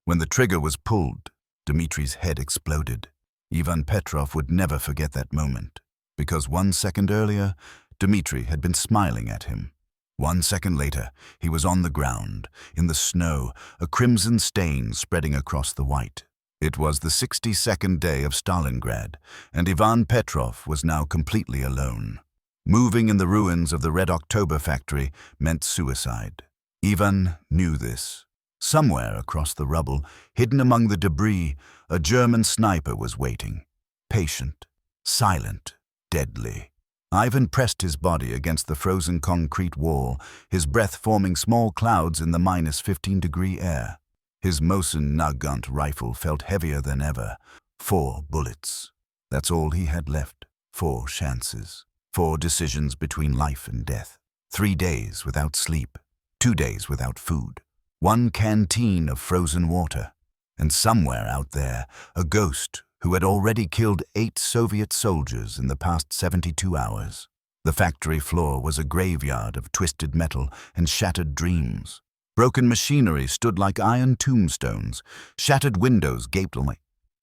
When the trigger was pulled, Dmitri's head exploded. Ivan Petrov would never forget that moment, because 1 second earlier, Dmitri had been smiling at him. 1 second later, he was on the ground, in the snow, a crimson stain spreading across the white. It was the 62nd day of Stalingrad, and Ivan Petrov was now completely alone. Moving in the ruins of the Red October factory meant suicide. Ivan knew this. Somewhere across the rubble, hidden among the debris, a German sniper was waiting. Patient, silent, deadly. Ivan pressed his body against the frozen concrete wall, his breath forming small clouds in the -15-degree air. His Mosin Nagant rifle felt heavier than ever. 4 bullets. That's all he had left. 4 chances. 4 decisions between life and death. 3 days without sleep. 2 days without food. 1 canteen of frozen water. And somewhere out there, a ghost who had already killed 8 Soviet soldiers in the past 72 hours. The factory floor was a graveyard of twisted metal and shattered dreams. Broken machinery stood like iron tombstones. Shattered windows gaped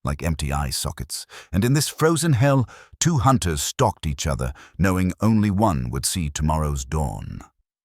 like empty eye sockets. And in this frozen hell, 2 hunters stalked each other, knowing only one would see tomorrow's dawn.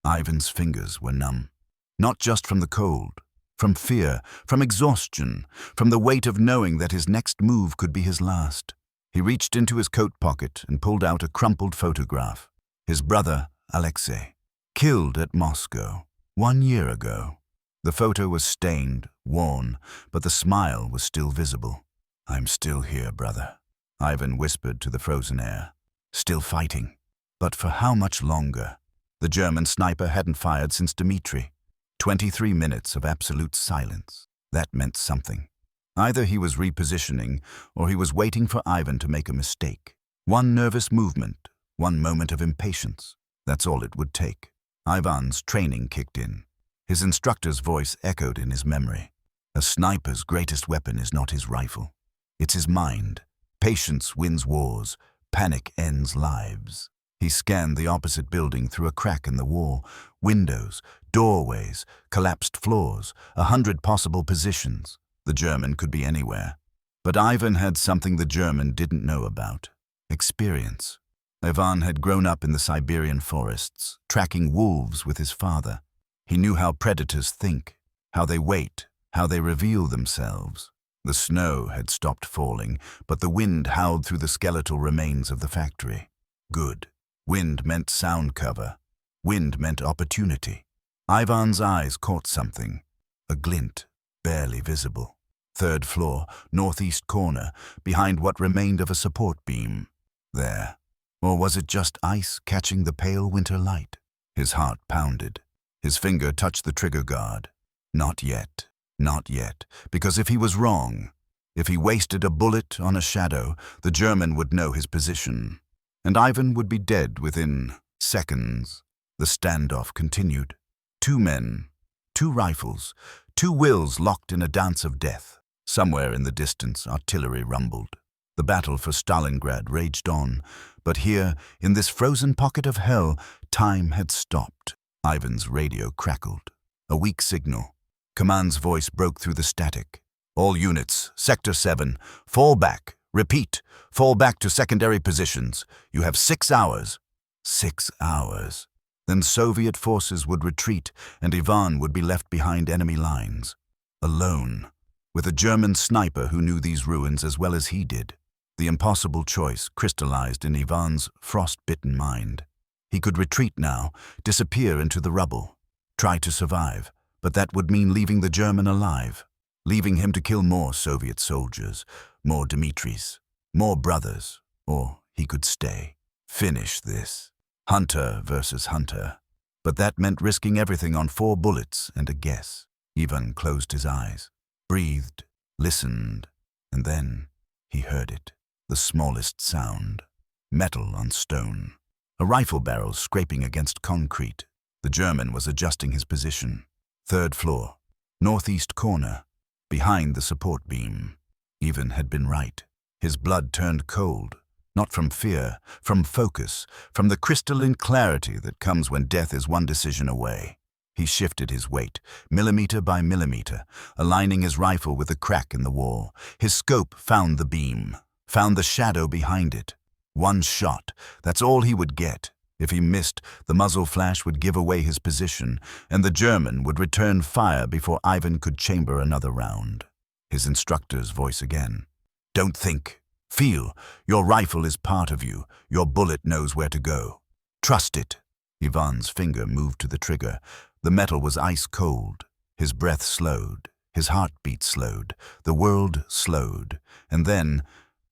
Ivan's fingers were numb. Not just from the cold, from fear, from exhaustion, from the weight of knowing that his next move could be his last. He reached into his coat pocket and pulled out a crumpled photograph. His brother, Alexei, killed at Moscow 1 year ago. The photo was stained, worn, but the smile was still visible. "I'm still here, brother," Ivan whispered to the frozen air. "Still fighting. But for how much longer?" The German sniper hadn't fired since Dmitri. 23 minutes of absolute silence. That meant something. Either he was repositioning, or he was waiting for Ivan to make a mistake. 1 nervous movement, 1 moment of impatience. That's all it would take. Ivan's training kicked in. His instructor's voice echoed in his memory. A sniper's greatest weapon is not his rifle. It's his mind. Patience wins wars. Panic ends lives. He scanned the opposite building through a crack in the wall. Windows, doorways, collapsed floors, 100 possible positions. The German could be anywhere. But Ivan had something the German didn't know about. Experience. Ivan had grown up in the Siberian forests, tracking wolves with his father. He knew how predators think, how they wait, how they reveal themselves. The snow had stopped falling, but the wind howled through the skeletal remains of the factory. Good. Wind meant sound cover. Wind meant opportunity. Ivan's eyes caught something. A glint, barely visible. 3rd floor, northeast corner, behind what remained of a support beam. There. Or was it just ice catching the pale winter light? His heart pounded. His finger touched the trigger guard. Not yet. Not yet. Because if he was wrong, if he wasted a bullet on a shadow, the German would know his position. And Ivan would be dead within seconds. The standoff continued. 2 men, 2 rifles, 2 wills locked in a dance of death. Somewhere in the distance, artillery rumbled. The battle for Stalingrad raged on, but here, in this frozen pocket of hell, time had stopped. Ivan's radio crackled. A weak signal. Command's voice broke through the static. "All units, Sector 7, fall back. Repeat, fall back to secondary positions. You have 6 hours. 6 hours. Then Soviet forces would retreat, and Ivan would be left behind enemy lines. Alone, with a German sniper who knew these ruins as well as he did. The impossible choice crystallized in Ivan's frost-bitten mind. He could retreat now, disappear into the rubble, try to survive, but that would mean leaving the German alive, leaving him to kill more Soviet soldiers, more Dmitris, more brothers, or he could stay. Finish this. Hunter versus hunter. But that meant risking everything on 4 bullets and a guess. Ivan closed his eyes, breathed, listened, and then he heard it. The smallest sound. Metal on stone. A rifle barrel scraping against concrete. The German was adjusting his position. 3rd floor, northeast corner, behind the support beam. Ivan had been right. His blood turned cold, not from fear, from focus, from the crystalline clarity that comes when death is 1 decision away. He shifted his weight, millimeter by millimeter, aligning his rifle with the crack in the wall. His scope found the beam, found the shadow behind it. One shot, that's all he would get. If he missed, the muzzle flash would give away his position, and the German would return fire before Ivan could chamber another round. His instructor's voice again. "Don't think. Feel. Your rifle is part of you. Your bullet knows where to go. Trust it." Ivan's finger moved to the trigger. The metal was ice cold. His breath slowed. His heartbeat slowed. The world slowed. And then,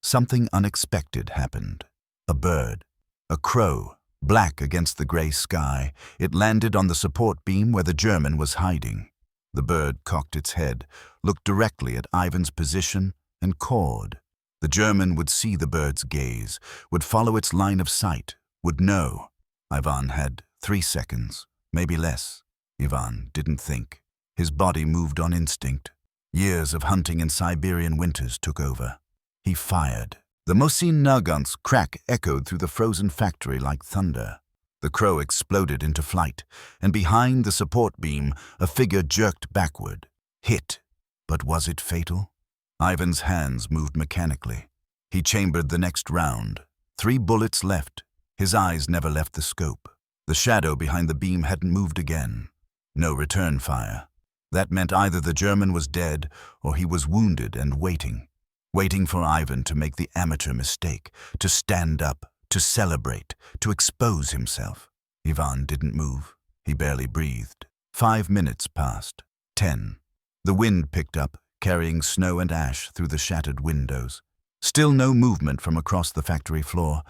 something unexpected happened. A bird. A crow. Black against the gray sky. It landed on the support beam where the German was hiding. The bird cocked its head, looked directly at Ivan's position, and cawed. The German would see the bird's gaze, would follow its line of sight, would know. Ivan had 3 seconds, maybe less. Ivan didn't think. His body moved on instinct. Years of hunting in Siberian winters took over. He fired. The Mosin Nagant's crack echoed through the frozen factory like thunder. The crow exploded into flight, and behind the support beam, a figure jerked backward. Hit. But was it fatal? Ivan's hands moved mechanically. He chambered the next round. 3 bullets left. His eyes never left the scope. The shadow behind the beam hadn't moved again. No return fire. That meant either the German was dead or he was wounded and waiting. Waiting for Ivan to make the amateur mistake, to stand up, to celebrate, to expose himself. Ivan didn't move. He barely breathed. 5 minutes passed. 10. The wind picked up, carrying snow and ash through the shattered windows. Still no movement from across the factory floor,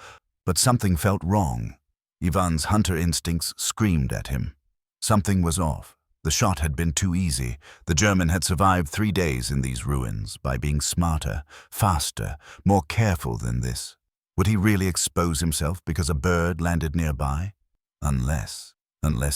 but something felt wrong. Ivan's hunter instincts screamed at him. Something was off. The shot had been too easy. The German had survived 3 days in these ruins by being smarter, faster, more careful than this. Would he really expose himself because a bird landed nearby? Unless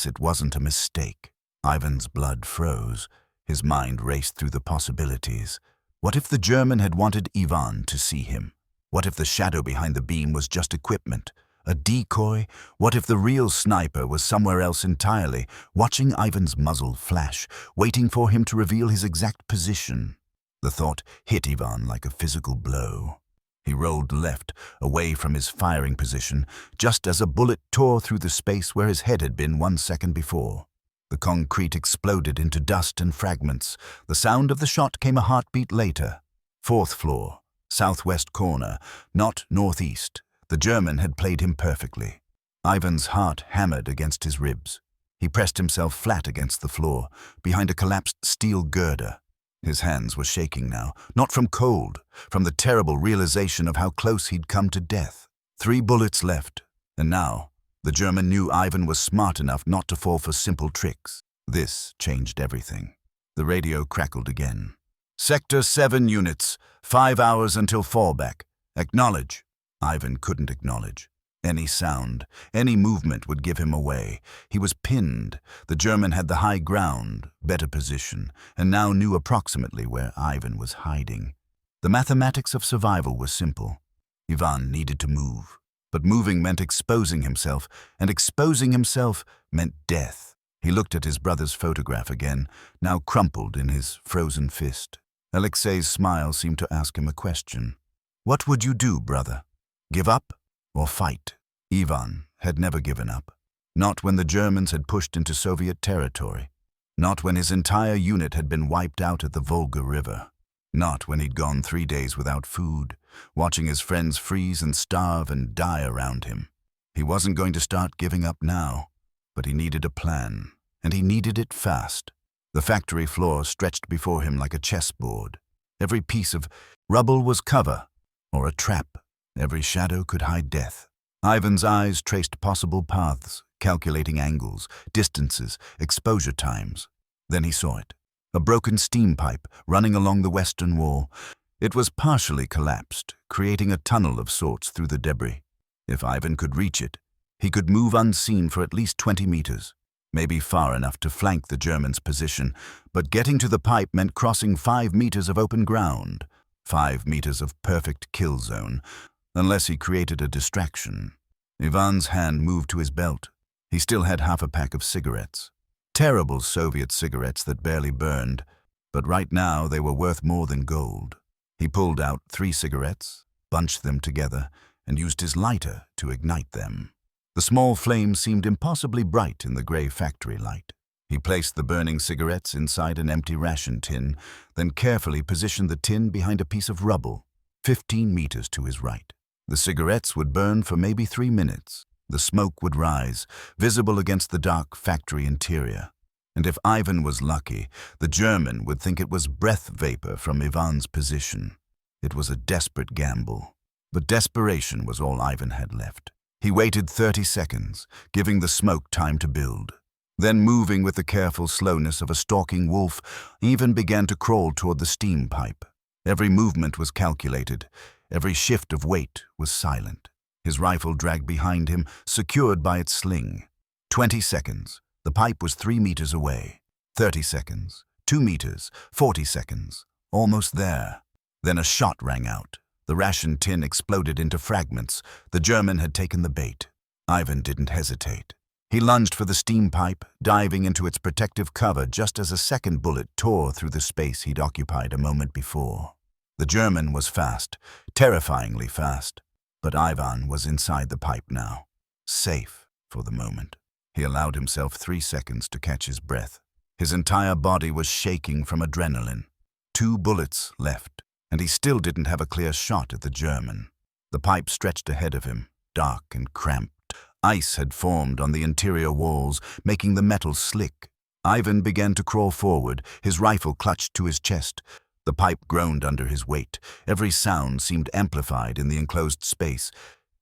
it wasn't a mistake. Ivan's blood froze. His mind raced through the possibilities. What if the German had wanted Ivan to see him? What if the shadow behind the beam was just equipment? A decoy? What if the real sniper was somewhere else entirely, watching Ivan's muzzle flash, waiting for him to reveal his exact position? The thought hit Ivan like a physical blow. He rolled left, away from his firing position, just as a bullet tore through the space where his head had been 1 second before. The concrete exploded into dust and fragments. The sound of the shot came a heartbeat later. 4th floor, southwest corner, not northeast. The German had played him perfectly. Ivan's heart hammered against his ribs. He pressed himself flat against the floor, behind a collapsed steel girder. His hands were shaking now, not from cold, from the terrible realization of how close he'd come to death. 3 bullets left, and now the German knew Ivan was smart enough not to fall for simple tricks. This changed everything. The radio crackled again. "Sector 7 units, 5 hours until fallback. Acknowledge." Ivan couldn't acknowledge. Any sound, any movement would give him away. He was pinned. The German had the high ground, better position, and now knew approximately where Ivan was hiding. The mathematics of survival were simple. Ivan needed to move. But moving meant exposing himself, and exposing himself meant death. He looked at his brother's photograph again, now crumpled in his frozen fist. Alexei's smile seemed to ask him a question. "What would you do, brother? Give up or fight?" Ivan had never given up. Not when the Germans had pushed into Soviet territory. Not when his entire unit had been wiped out at the Volga River. Not when he'd gone 3 days without food, watching his friends freeze and starve and die around him. He wasn't going to start giving up now, but he needed a plan, and he needed it fast. The factory floor stretched before him like a chessboard. Every piece of rubble was cover, or a trap. Every shadow could hide death. Ivan's eyes traced possible paths, calculating angles, distances, exposure times. Then he saw it. A broken steam pipe running along the western wall. It was partially collapsed, creating a tunnel of sorts through the debris. If Ivan could reach it, he could move unseen for at least 20 meters, maybe far enough to flank the German's position, but getting to the pipe meant crossing 5 meters of open ground, 5 meters of perfect kill zone, unless he created a distraction. Ivan's hand moved to his belt. He still had half a pack of cigarettes. Terrible Soviet cigarettes that barely burned, but right now they were worth more than gold. He pulled out 3 cigarettes, bunched them together, and used his lighter to ignite them. The small flame seemed impossibly bright in the grey factory light. He placed the burning cigarettes inside an empty ration tin, then carefully positioned the tin behind a piece of rubble, 15 meters to his right. The cigarettes would burn for maybe 3 minutes. The smoke would rise, visible against the dark factory interior. And if Ivan was lucky, the German would think it was breath vapor from Ivan's position. It was a desperate gamble. But desperation was all Ivan had left. He waited 30 seconds, giving the smoke time to build. Then, moving with the careful slowness of a stalking wolf, Ivan began to crawl toward the steam pipe. Every movement was calculated. Every shift of weight was silent. His rifle dragged behind him, secured by its sling. 20 seconds. The pipe was 3 meters away. 30 seconds. 2 meters. 40 seconds. Almost there. Then a shot rang out. The ration tin exploded into fragments. The German had taken the bait. Ivan didn't hesitate. He lunged for the steam pipe, diving into its protective cover just as a second bullet tore through the space he'd occupied a moment before. The German was fast, terrifyingly fast. But Ivan was inside the pipe now, safe for the moment. He allowed himself 3 seconds to catch his breath. His entire body was shaking from adrenaline. 2 bullets left, and he still didn't have a clear shot at the German. The pipe stretched ahead of him, dark and cramped. Ice had formed on the interior walls, making the metal slick. Ivan began to crawl forward, his rifle clutched to his chest. The pipe groaned under his weight. Every sound seemed amplified in the enclosed space.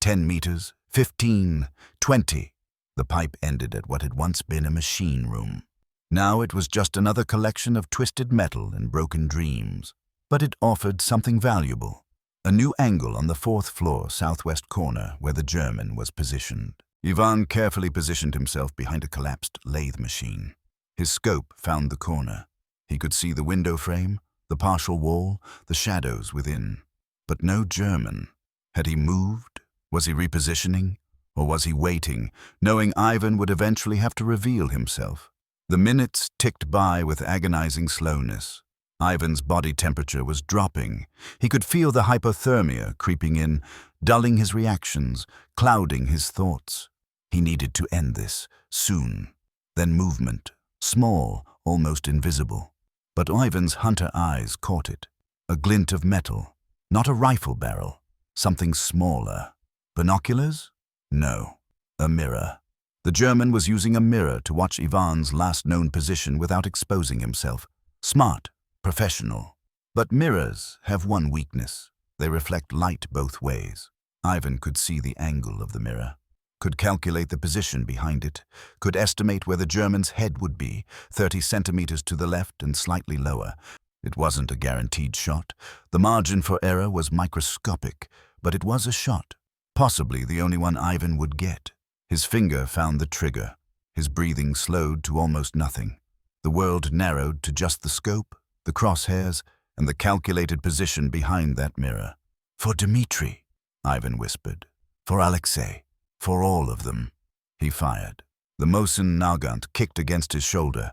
10 meters, 15, 20. The pipe ended at what had once been a machine room. Now it was just another collection of twisted metal and broken dreams. But it offered something valuable. A new angle on the 4th floor southwest corner where the German was positioned. Ivan carefully positioned himself behind a collapsed lathe machine. His scope found the corner. He could see the window frame, the partial wall, the shadows within. But no German. Had he moved? Was he repositioning? Or was he waiting, knowing Ivan would eventually have to reveal himself? The minutes ticked by with agonizing slowness. Ivan's body temperature was dropping. He could feel the hypothermia creeping in, dulling his reactions, clouding his thoughts. He needed to end this, soon. Then movement, small, almost invisible. But Ivan's hunter eyes caught it. A glint of metal. Not a rifle barrel. Something smaller. Binoculars? No. A mirror. The German was using a mirror to watch Ivan's last known position without exposing himself. Smart. Professional. But mirrors have one weakness. They reflect light both ways. Ivan could see the angle of the mirror, could calculate the position behind it, could estimate where the German's head would be, 30 centimeters to the left and slightly lower. It wasn't a guaranteed shot. The margin for error was microscopic, but it was a shot, possibly the only one Ivan would get. His finger found the trigger. His breathing slowed to almost nothing. The world narrowed to just the scope, the crosshairs, and the calculated position behind that mirror. For Dmitri, Ivan whispered. For Alexei. For all of them. He fired. The Mosin Nagant kicked against his shoulder.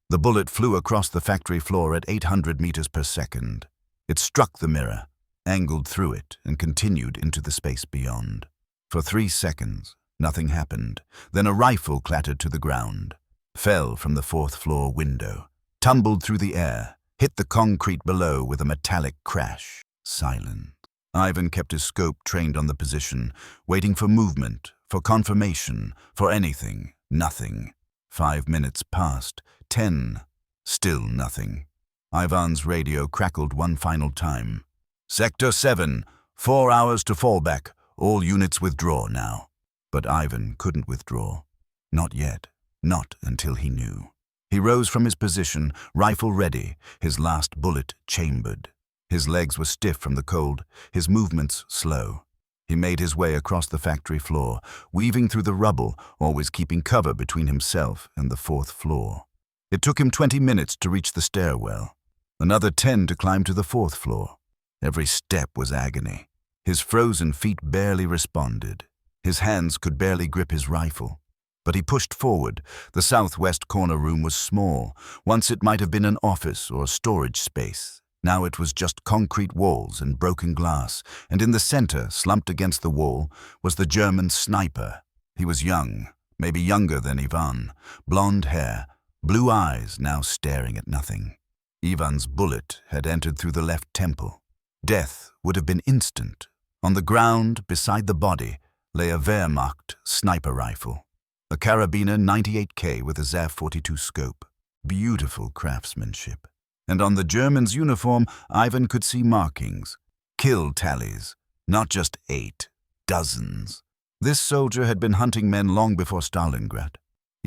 The bullet flew across the factory floor at 800 meters per second. It struck the mirror, angled through it, and continued into the space beyond. For 3 seconds, nothing happened. Then a rifle clattered to the ground, fell from the 4th floor window, tumbled through the air, hit the concrete below with a metallic crash. Silent. Ivan kept his scope trained on the position, waiting for movement, for confirmation, for anything. Nothing. 5 minutes passed. 10. Still nothing. Ivan's radio crackled one final time. Sector 7, 4 hours to fallback. All units withdraw now. But Ivan couldn't withdraw. Not yet. Not until he knew. He rose from his position, rifle ready, his last bullet chambered. His legs were stiff from the cold, his movements slow. He made his way across the factory floor, weaving through the rubble, always keeping cover between himself and the 4th floor. It took him 20 minutes to reach the stairwell, another 10 to climb to the 4th floor. Every step was agony. His frozen feet barely responded. His hands could barely grip his rifle. But he pushed forward. The southwest corner room was small. Once it might have been an office or a storage space. Now it was just concrete walls and broken glass, and in the center, slumped against the wall, was the German sniper. He was young, maybe younger than Ivan, blonde hair, blue eyes now staring at nothing. Ivan's bullet had entered through the left temple. Death would have been instant. On the ground, beside the body, lay a Wehrmacht sniper rifle. A carabiner 98K with a ZAF 42 scope. Beautiful craftsmanship. And on the German's uniform, Ivan could see markings. Kill tallies. Not just 8, dozens. This soldier had been hunting men long before Stalingrad.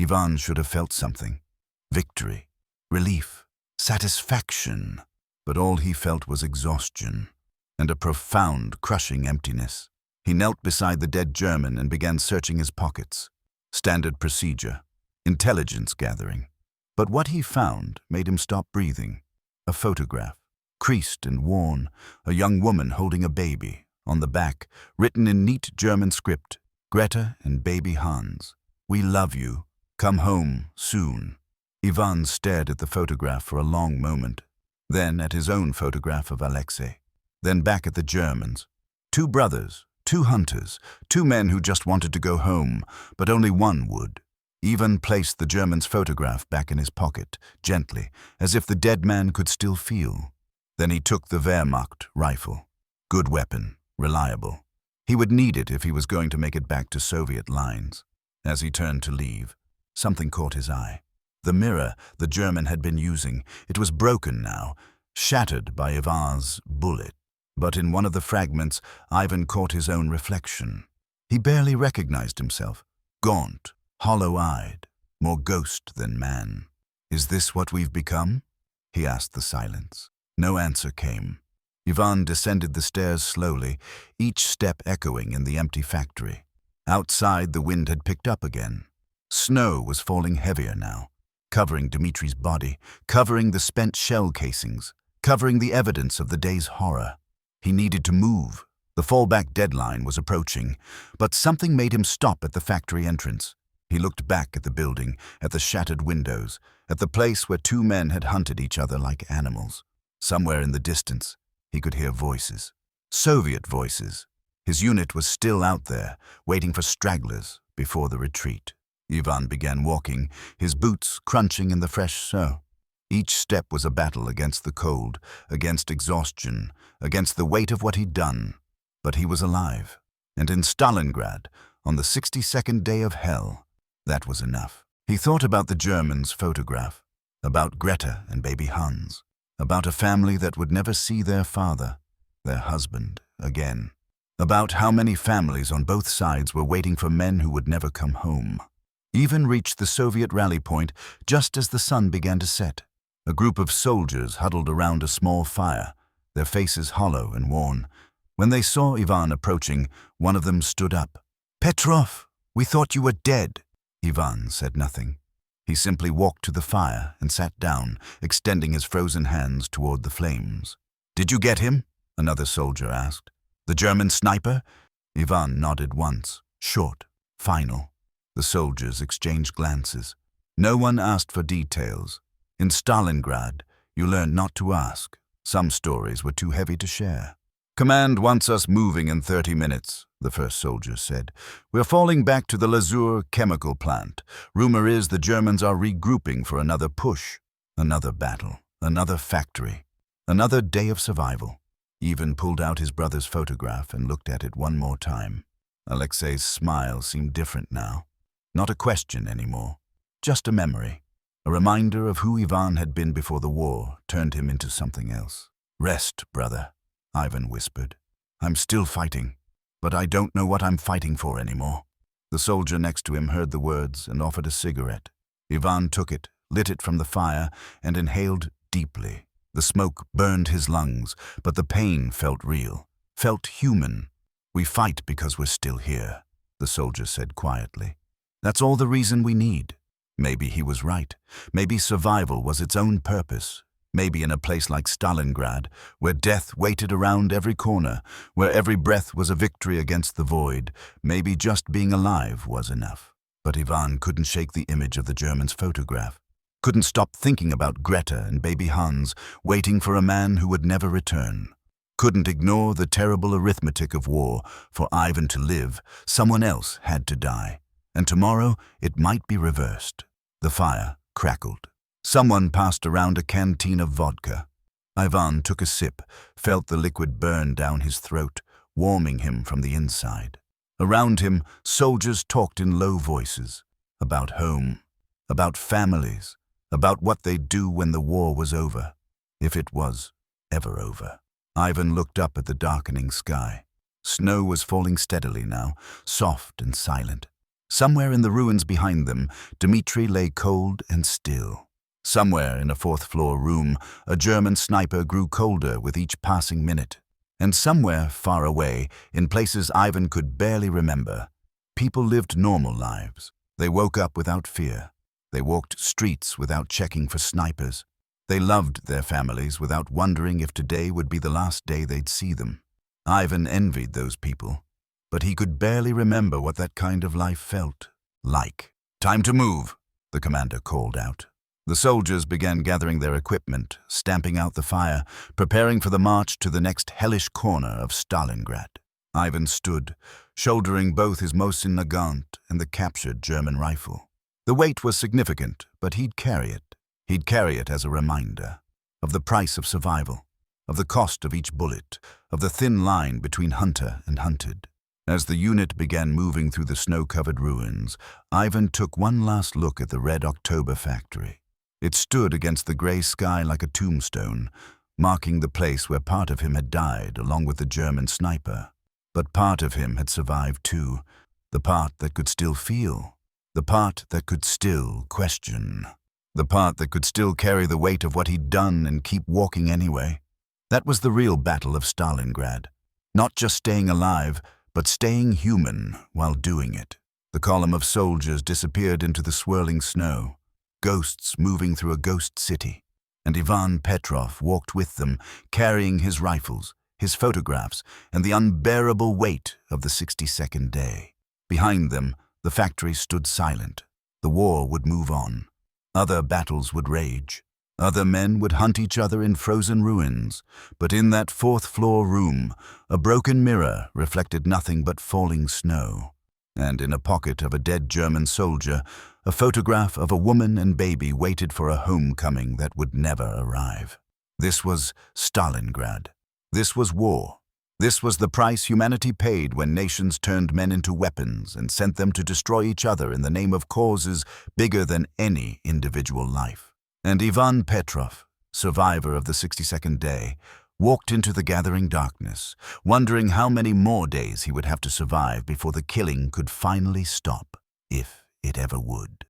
Ivan should have felt something. Victory. Relief. Satisfaction. But all he felt was exhaustion. And a profound, crushing emptiness. He knelt beside the dead German and began searching his pockets. Standard procedure. Intelligence gathering. But what he found made him stop breathing. A photograph. Creased and worn. A young woman holding a baby. On the back, written in neat German script, Greta and baby Hans. We love you. Come home soon. Ivan stared at the photograph for a long moment. Then at his own photograph of Alexei. Then back at the Germans. 2 brothers. 2 hunters, 2 men who just wanted to go home, but only one would. Ivan placed the German's photograph back in his pocket, gently, as if the dead man could still feel. Then he took the Wehrmacht rifle. Good weapon, reliable. He would need it if he was going to make it back to Soviet lines. As he turned to leave, something caught his eye. The mirror the German had been using, it was broken now, shattered by Ivan's bullet. But in one of the fragments, Ivan caught his own reflection. He barely recognized himself. Gaunt, hollow-eyed, more ghost than man. Is this what we've become? He asked the silence. No answer came. Ivan descended the stairs slowly, each step echoing in the empty factory. Outside, the wind had picked up again. Snow was falling heavier now, covering Dmitri's body, covering the spent shell casings, covering the evidence of the day's horror. He needed to move. The fallback deadline was approaching, but something made him stop at the factory entrance. He looked back at the building, at the shattered windows, at the place where 2 men had hunted each other like animals. Somewhere in the distance, he could hear voices. Soviet voices. His unit was still out there, waiting for stragglers before the retreat. Ivan began walking, his boots crunching in the fresh snow. Each step was a battle against the cold, against exhaustion, against the weight of what he'd done. But he was alive. And in Stalingrad, on the 62nd day of hell, that was enough. He thought about the German's photograph, about Greta and baby Hans, about a family that would never see their father, their husband, again, about how many families on both sides were waiting for men who would never come home. Ivan reached the Soviet rally point just as the sun began to set. A group of soldiers huddled around a small fire, their faces hollow and worn. When they saw Ivan approaching, one of them stood up. "Petrov, we thought you were dead." Ivan said nothing. He simply walked to the fire and sat down, extending his frozen hands toward the flames. "Did you get him?" another soldier asked. "The German sniper?" Ivan nodded once, short, final. The soldiers exchanged glances. No one asked for details. In Stalingrad, you learned not to ask. Some stories were too heavy to share. "Command wants us moving in 30 minutes, the first soldier said. "We're falling back to the Lazur chemical plant. Rumor is the Germans are regrouping for another push. Another battle, another factory, another day of survival." Ivan pulled out his brother's photograph and looked at it one more time. Alexei's smile seemed different now. Not a question anymore, just a memory. A reminder of who Ivan had been before the war turned him into something else. "Rest, brother," Ivan whispered. "I'm still fighting, but I don't know what I'm fighting for anymore." The soldier next to him heard the words and offered a cigarette. Ivan took it, lit it from the fire, and inhaled deeply. The smoke burned his lungs, but the pain felt real, felt human. "We fight because we're still here," the soldier said quietly. "That's all the reason we need." Maybe he was right. Maybe survival was its own purpose. Maybe in a place like Stalingrad, where death waited around every corner, where every breath was a victory against the void, maybe just being alive was enough. But Ivan couldn't shake the image of the German's photograph, couldn't stop thinking about Greta and baby Hans waiting for a man who would never return, couldn't ignore the terrible arithmetic of war. For Ivan to live, someone else had to die, and tomorrow it might be reversed. The fire crackled. Someone passed around a canteen of vodka. Ivan took a sip, felt the liquid burn down his throat, warming him from the inside. Around him, soldiers talked in low voices, about home, about families, about what they'd do when the war was over, if it was ever over. Ivan looked up at the darkening sky. Snow was falling steadily now, soft and silent. Somewhere in the ruins behind them, Dmitri lay cold and still. Somewhere in a fourth-floor room, a German sniper grew colder with each passing minute. And somewhere far away, in places Ivan could barely remember, people lived normal lives. They woke up without fear. They walked streets without checking for snipers. They loved their families without wondering if today would be the last day they'd see them. Ivan envied those people, but he could barely remember what that kind of life felt like. "Time to move," the commander called out. The soldiers began gathering their equipment, stamping out the fire, preparing for the march to the next hellish corner of Stalingrad. Ivan stood, shouldering both his Mosin Nagant and the captured German rifle. The weight was significant, but he'd carry it. He'd carry it as a reminder of the price of survival, of the cost of each bullet, of the thin line between hunter and hunted. As the unit began moving through the snow-covered ruins, Ivan took one last look at the Red October factory. It stood against the grey sky like a tombstone, marking the place where part of him had died along with the German sniper. But part of him had survived too, the part that could still feel, the part that could still question, the part that could still carry the weight of what he'd done and keep walking anyway. That was the real Battle of Stalingrad. Not just staying alive, but staying human while doing it. The column of soldiers disappeared into the swirling snow, ghosts moving through a ghost city. And Ivan Petrov walked with them, carrying his rifles, his photographs, and the unbearable weight of the 62nd day. Behind them, the factory stood silent. The war would move on. Other battles would rage. Other men would hunt each other in frozen ruins. But in that fourth-floor room, a broken mirror reflected nothing but falling snow. And in a pocket of a dead German soldier, a photograph of a woman and baby waited for a homecoming that would never arrive. This was Stalingrad. This was war. This was the price humanity paid when nations turned men into weapons and sent them to destroy each other in the name of causes bigger than any individual life. And Ivan Petrov, survivor of the 62nd day, walked into the gathering darkness, wondering how many more days he would have to survive before the killing could finally stop, if it ever would.